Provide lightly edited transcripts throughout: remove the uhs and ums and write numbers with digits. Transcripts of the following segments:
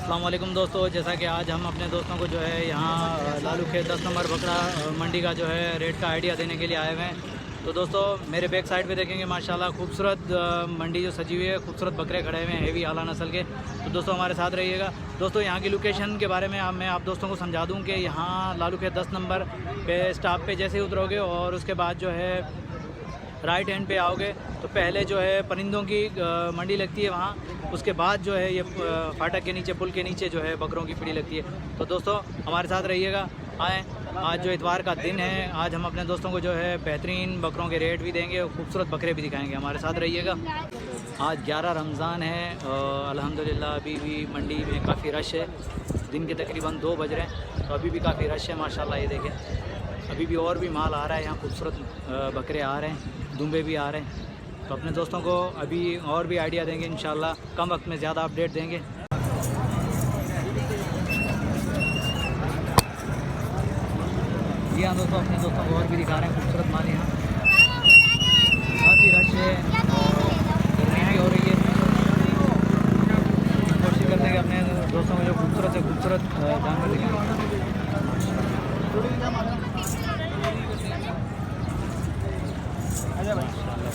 अस्सलाम वालेकुम दोस्तों, जैसा कि आज हम अपने दोस्तों को जो है यहाँ लालू खेत 10 नंबर बकरा मंडी का जो है रेट का आइडिया देने के लिए आए हुए हैं। तो दोस्तों मेरे बैक साइड पे देखेंगे माशाल्लाह खूबसूरत मंडी जो सजी हुई है, खूबसूरत बकरे खड़े हुए हैं हेवी आला नस्ल के। तो दोस्तों हमारे साथ रहिएगा। दोस्तों यहाँ की लोकेशन के बारे में मैं आप दोस्तों को समझा दूँ कि यहाँ लालू खेत 10 नंबर पे स्टॉप पे जैसे ही उतरोगे और उसके बाद जो है राइट हैंड पे आओगे तो पहले जो है परिंदों की मंडी लगती है वहाँ। उसके बाद जो है ये फाटक के नीचे, पुल के नीचे जो है बकरों की पीढ़ी लगती है। तो दोस्तों हमारे साथ रहिएगा, आएँ। आज जो इतवार का दिन है, आज हम अपने दोस्तों को जो है बेहतरीन बकरों के रेट भी देंगे और खूबसूरत बकरे भी दिखाएंगे। हमारे साथ रहिएगा। आज 11 रमज़ान है और अल्हम्दुलिल्लाह अभी भी मंडी में काफ़ी रश है। दिन के तकरीबन 2 बज रहे हैं तो अभी भी काफ़ी रश है माशाल्लाह। ये देखें अभी भी और भी माल आ रहा है यहाँ, खूबसूरत बकरे आ रहे हैं, दुम्बे भी आ रहे हैं। तो अपने दोस्तों को अभी और भी आइडिया देंगे इंशाल्लाह, कम वक्त में ज़्यादा अपडेट देंगे। जी हाँ दोस्तों, अपने दोस्तों को और भी दिखा रहे हैं खूबसूरत माल यहाँ। काफ़ी रश है और गर्मी भी हो रही है। कोशिश करते हैं कि अपने दोस्तों को जो खूबसूरत से खूबसूरत जानवर दिखाएँ।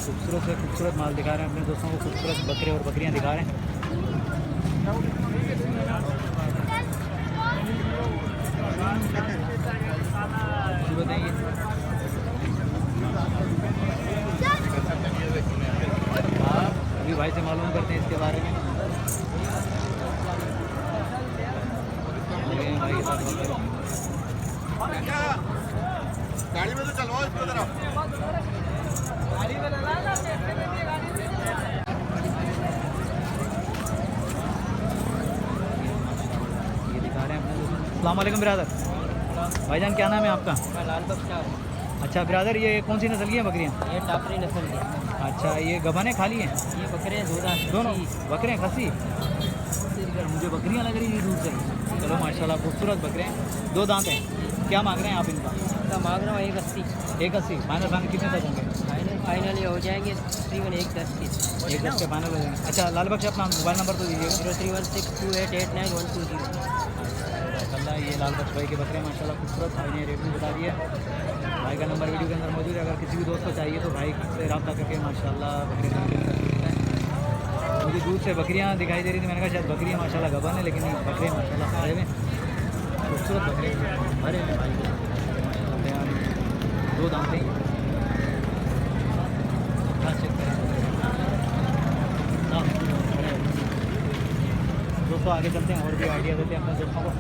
खूबसूरत से खूबसूरत माल दिखा रहे हैं अपने दोस्तों को, खूबसूरत बकरे और बकरियां दिखा रहे हैं। बताइए अभी भाई से मालूम करते हैं इसके बारे में। भाई के साथ गाड़ी में तो चलवाओ इसको जरा। ये दिखा रहे हैं अपने दोस्तों। अस्सलाम वालेकुम ब्रदर। भाईजान क्या नाम है आपका? लाल बख्शा। अच्छा ब्रदर, ये कौन सी नस्ल की हैं बकरियाँ? ये टापरी नस्ल की। अच्छा, ये गबाने खाली हैं? ये बकरे दोनों बकरे हैं खसी? मुझे बकरियाँ लग रही थी दूर से। चलो माशाल्लाह खूबसूरत बकरे हैं, 2 दांत हैं। क्या मांग रहे हैं आप इनका? इनका मांग रहा हूँ 180। 180 फाइनल कितने तक होंगे? फाइनल हो जाएंगे तकरीबन 110 के। 110 के फाइनल हो जाएंगे। अच्छा लाल बख्श, अपना मोबाइल नंबर तो दीजिएगा। 0316288912 अल्लाह। ये लाल बख्श भाई के बकरे माशाल्लाह खूबसूरत। भाई ने रेट भी बता दिया। भाई का नंबर वीडियो के अंदर मौजूद है। अगर किसी भी दोस्त को चाहिए तो भाई से रब्ता करके माशाल्लाह बकरे खरीद सकता है। मुझे दूर से बकरियाँ दिखाई दे रही थी, मैंने कहा शायद बकरियाँ माशाल्लाह गबन है, लेकिन बकरे माशाल्लाह खड़े हुए खूबसूरत बकरे भरे हैं भाई माशाल्लाह। 2 दांत हैं। दोस्तों आगे चलते हैं और भी आइडिया देते हैं अपने दोस्तों को।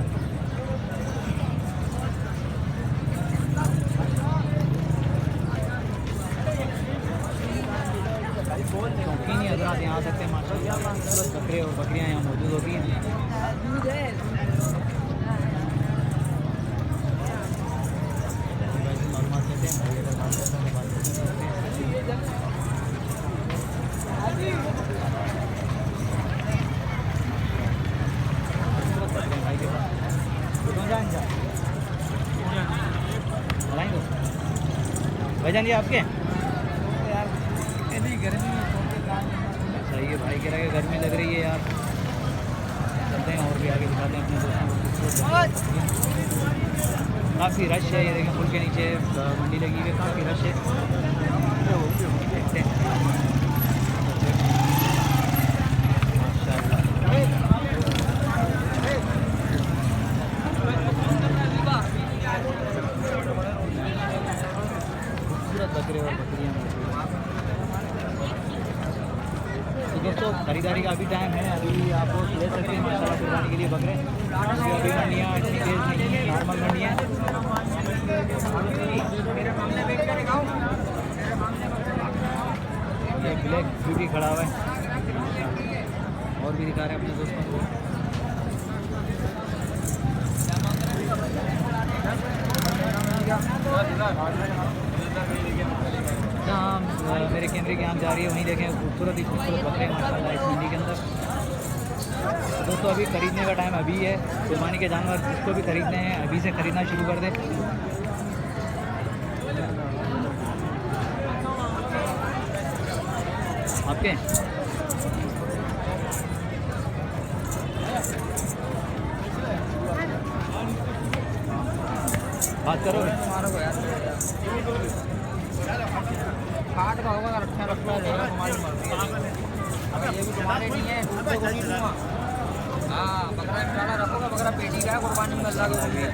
शौकीन ही हजरात यहाँ आ सकते हैं माशाल्लाह। खूबसूरत बकरे और बकरियाँ यहाँ मौजूद होती हैं। मालूमात लेते हैं भाई, अगर बात करते हैं बात करते हैं। भाई के पास भाईजान ये आपके? सही है, भाई कह रहा है गर्मी लग रही है यार। चलते हैं और भी आगे दिखाते हैं अपने दोस्तों को। काफ़ी रश है, ये देखें पुल के नीचे मंडी लगी हुई है, काफ़ी रश है। देखते हैं खूबसूरत बकरे और बकरियाँ। तो दोस्तों खरीदारी का अभी टाइम है, अभी आप ले सकते हैं माशाल्लाह कुर्बानी के लिए बकरे। अभी मंडियाँ इतनी तेज़ नहीं है, नॉर्मल मंडियाँ। ये ब्लैक ब्यूटी खड़ा हुआ है। और भी दिखा रहे हैं अपने दोस्तों को। जहाँ मेरे कैमरे की आँख जा रही है वहीं देखें खूबसूरत ही खूबसूरत बकरे माशाल्लाह इस मंडी के अंदर। दोस्तों अभी खरीदने का टाइम अभी है। कुर्बानी के जानवर जिसको भी खरीदने हैं अभी से ख़रीदना शुरू कर दें। आपके बात करोगे? तुम्हारे को यार काट का होगा रखा रखना रहेगा तुम्हारी मर्जी है। अब ये भी तुम्हारे नहीं है, दूसरे को नहीं दूंगा। हाँ बकरा निकाला रखोगा, बकरा पेटी का है, कुर्बानी में अल्लाह के हुक्म है।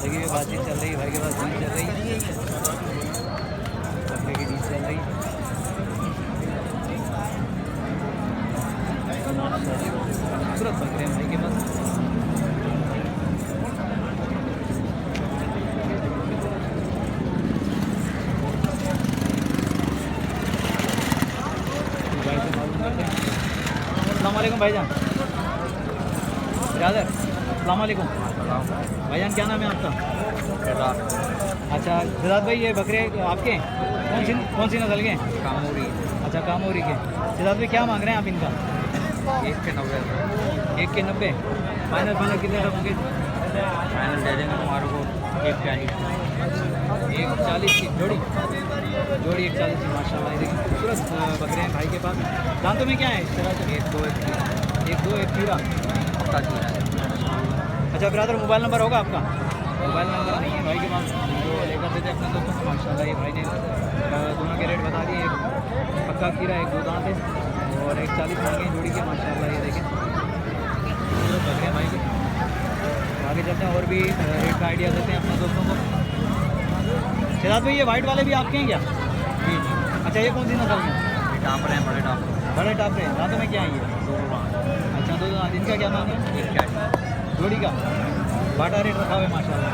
देखिए ये बातचीत चल रही है, भाई के पास डील चल रही है, बकरे की डील चल रही है। खूबसूरत बकरे हैं भाई के पास। भाई से मालूम करते हैं। अस्सलाम वालेकुम भाईजान। ब्रदर अस्सलाम वालेकुम। भाईजान क्या नाम है आपका? अच्छा सिद्धार्थ भाई, ये बकरे आपके हैं? कौन सी नस्ल के हैं? कामोरी अच्छा कामोरी के। सिद्धार्थ भाई क्या मांग रहे हैं आप इनका? 190 1 के 90। फाइनल कितने रखोगे? फाइनल दे देंगे तुम्हारे को 140 की जोड़ी 140 की। माशाल्लाह देखिए खूबसूरत बकरे हैं भाई के पास। दांतों में क्या है? एक दो एक खीरा। अच्छा ब्रदर मोबाइल नंबर होगा आपका? मोबाइल नंबर नहीं है भाई के पास, तो लेकर देते अपने दोस्तों को। माशाल्लाह ये भाई ने दोनों के रेट बता दिए। एक पक्का खीरा, एक 2 दांत है और 140 मांगे जोड़ी के। माशाल्लाह ये देखें बकरे हैं भाई के। आगे चलते हैं और भी रेट का आइडिया देते हैं अपने दोस्तों को। सिद्धार्थ भाई ये वाइट वाले भी आपके हैं क्या? जी अच्छा ये कौन सी नस्ल के हैं? टापर हैं, बड़े टापर बड़े टाप रहे हैं। दांतों में क्या है ये? 2 अच्छा 2 दांत। इनका क्या मांग है? 140 जोड़ी का बाटा रेट रखा हुआ है माशाल्लाह।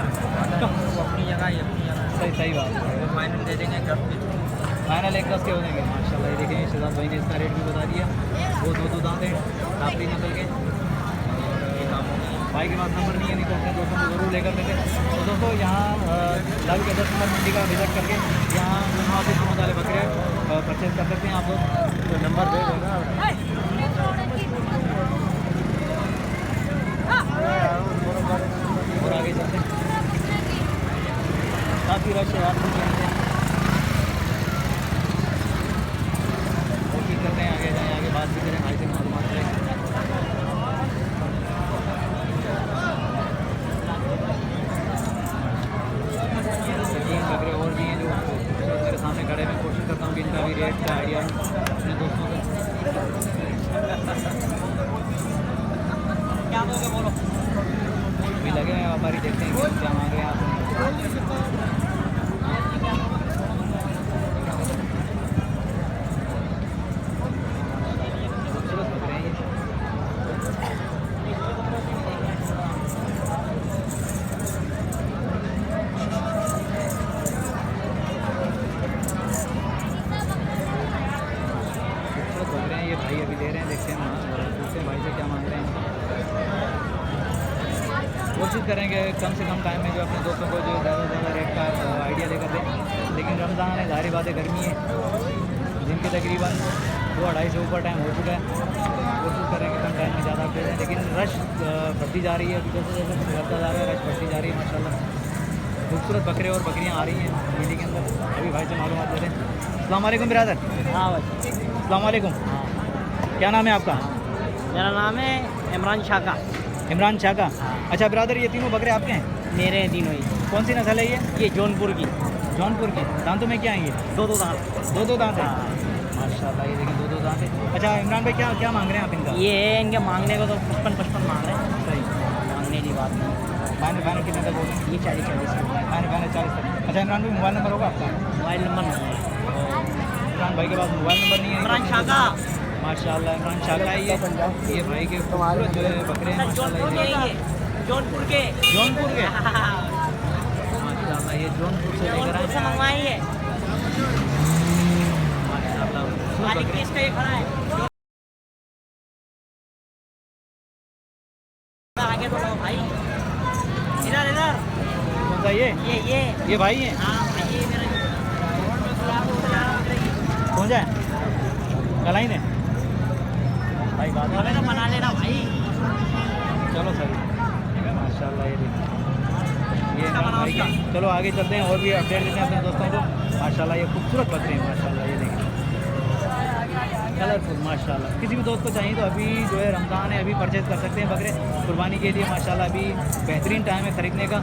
अपनी जगह ये अपनी जगह सही बात है। वो फाइनल दे देंगे 10 फाइनल 110 के हो जाएंगे माशाल्लाह। ये देखें सिद्धार्थ भाई ने इसका रेट भी बता दिया। वो 2 दांत हैं, टापरी नस्ल के। भाई के पास नंबर नहीं है, नहीं तो अपने दोस्तों को ज़रूर लेकर देते। तो दोस्तों यहाँ लालू के 10 नंबर मंडी का विजिट करके यहाँ मुनासिब कीमत वाले बकरे परचेज कर सकते हैं आप लोग। तो नंबर दे देगा और आगे चलते हैं। काफ़ी रश है आप लोग कोशिश करते हैं आगे जाएँ, आगे बात भी करें, भाई से मालूमात करें। बकरे और भी हैं जो मेरे सामने खड़े हैं। कोशिश करता हूँ कि इनका भी रेट का आइडिया अपने दोस्तों को। क्या दोगे बोलो? भी लगे हैं व्यापारी, देखते हैं कि क्या मांग रहे हैं आप। खूबसूरत बकरे हैं ये। ये भाई अभी दे रहे हैं, देखते हैं दूसरे भाई से क्या मांग रहे हैं। कोशिश करेंगे कम से कम टाइम में जो अपने दोस्तों को जो ज़्यादा से ज़्यादा रेट का आइडिया लेकर दें। लेकिन रमज़ान है, जाहिर बात है गर्मी है, दिन के तकरीबन 2-2.5 से ऊपर टाइम हो चुका है। कोशिश करेंगे कम टाइम में ज़्यादा दे दें, लेकिन रश बढ़ती जा रही है। अभी जैसे जैसे बढ़ता जा रहा है रश बढ़ती जा रही है माशाल्लाह। खूबसूरत बकरे और बकरियाँ आ रही हैं मंडी के अंदर। अभी भाई से मालूमात देते हैं। अस्सलाम वालेकुम ब्रदर। हाँ भाई अस्सलाम वालेकुम। क्या नाम है आपका? मेरा नाम है इमरान शाह का। इमरान शाह का। अच्छा ब्रदर ये तीनों बकरे आपके हैं? मेरे हैं तीनों ही। कौन सी नस्ल है ये? जौनपुर की। जौनपुर की। दांतों में क्या है ये? 2 दांत। 2 दांत है माशाल्लाह। ये देखिए 2 दांत है। अच्छा इमरान भाई क्या मांग रहे हैं आप इनका? ये है इनके मांगने को तो 55 मांग रहे हैं। सही मांगने की बात नहीं। फाइनल कितने तक बोल रहे हैं? ये 40 फाइनल 40 तक। अच्छा इमरान भाई मोबाइल नंबर होगा आपका? मोबाइल नंबर नहीं है। इमरान भाई के पास मोबाइल नंबर नहीं है। इमरान शाह का। माशाल्लाह इमरान शाह का ये भाई के खूबसूरत जो है बकरे हैं माशाल्लाह। जौनपुर के। जौनपुर के माशाल्लाह। ये जौनपुर से लेकर आए हैं मंगवाई है माशाल्लाह। मालिक के इसका ये खड़ा है। आगे बढ़ो भाई, इधर कौन सा ये भाई हैं? हाँ भाई ये मेरा कौन जाए कलाई ने भाई बात बोले तो बना लेना भाई। चलो सही माशाल्लाह। ये देखिए ये इमरान भाई का। चलो आगे चलते हैं और भी अपडेट देते हैं अपने दोस्तों को। माशाल्लाह ये खूबसूरत बकरे हैं माशाल्लाह। ये देखिए कलरफुल माशाल्लाह। किसी भी दोस्त को चाहिए तो अभी जो है रमज़ान है, अभी परचेज़ कर सकते हैं बकरे कुर्बानी के लिए माशाल्लाह। अभी बेहतरीन टाइम है ख़रीदने का।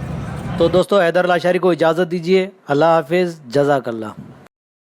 तो दोस्तों हैदर लाशारी को इजाज़त दीजिए। अल्लाह हाफिज़, जज़ाकल्लाह।